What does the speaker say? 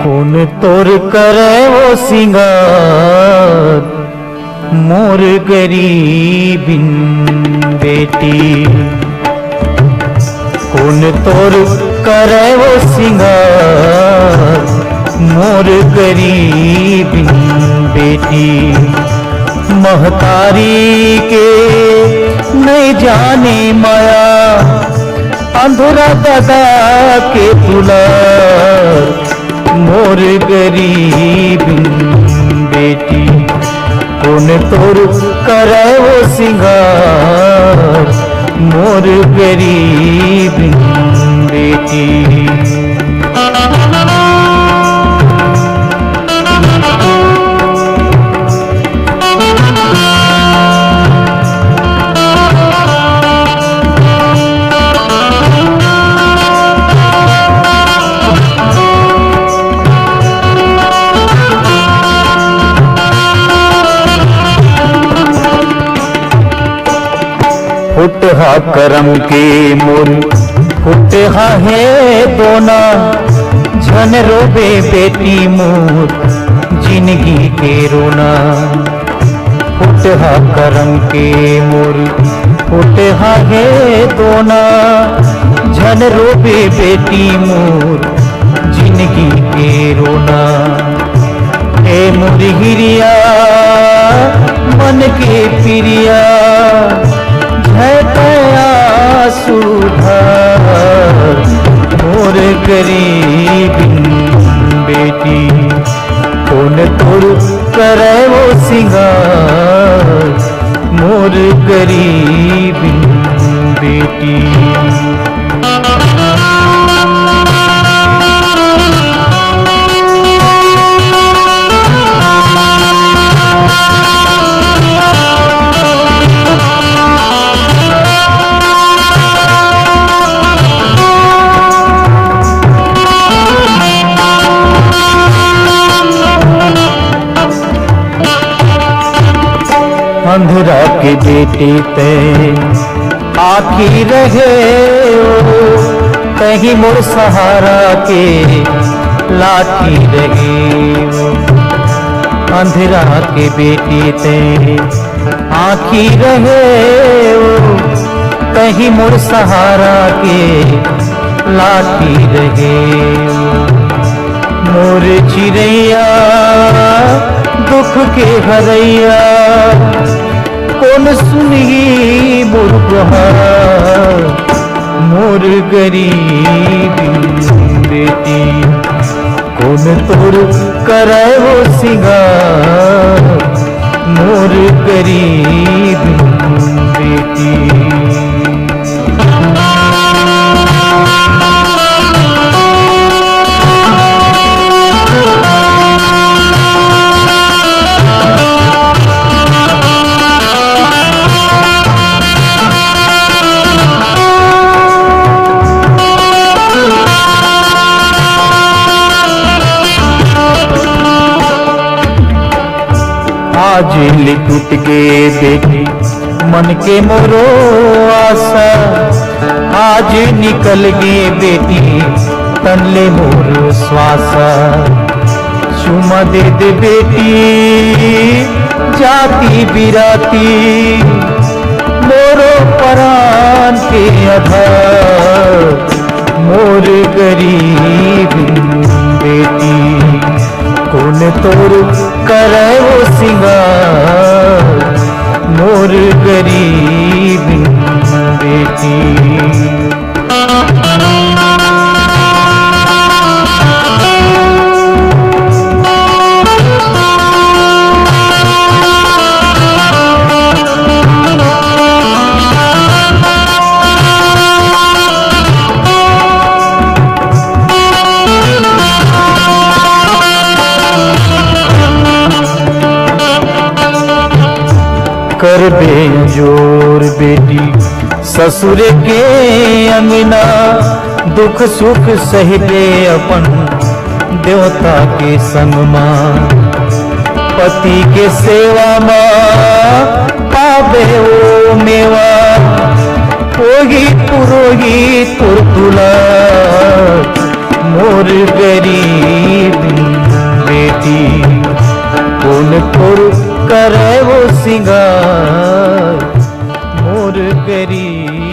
कौन तोर करे वो सिंगार मोर गरीबिन बेटी। कौन तोर करे वो सिंगार मोर गरीबिन बेटी। महतारी के नहीं जाने माया अंधुरा दादा के दुलार मोर गरीबिन बेटी। कौन तोर करे वो सिंगार मोर गरीबिन बेटी। फुटहा करम के मोर फुटहा है दोना झन रोबे बेटी मोर जिंदगी के रोना। फुटहा करम के मोर फुटहा है दोना झन रोबे बेटी मोर जिंदगी के रोना। हे मोर हिरिया मन के पिरिया सुधार मोर गरीबिन बेटी। कौन तोर करे वो सिंगार मोर गरीबिन बेटी। अंधरा के बेटे ते आखी रहे कहीं मोर सहारा के लाठी रहे। अंधरा के बेटे ते आखी रहे कहीं मोर सहारा के लाठी रहे। मोर चिड़ैया दुख के हरैया कौन सुनी मोर गुहार मोर गरीबिन बेटी। कौन तोर करे वो सिंगार मोर गरीबिन बेटी। आज टूट के बेटी मन के मोरो आशा आज निकल गए बेटी तनले मोर श्वासा। चुमा दे दे बेटी जाती बिराती मोरो परान के आधार मोर गरीबिन बेटी। कौन तोर करे वो सिंगार मोर गरीबिन बेटी। कर बे जोर बेटी ससुर के अंगना दुख सुख सहबे अपन देवता के संग माँ। पति के सेवा माँ पाबे ओ मेवा होगी पुरोहित तुला मोर गरीब करे वो सिंगार मोर गरीब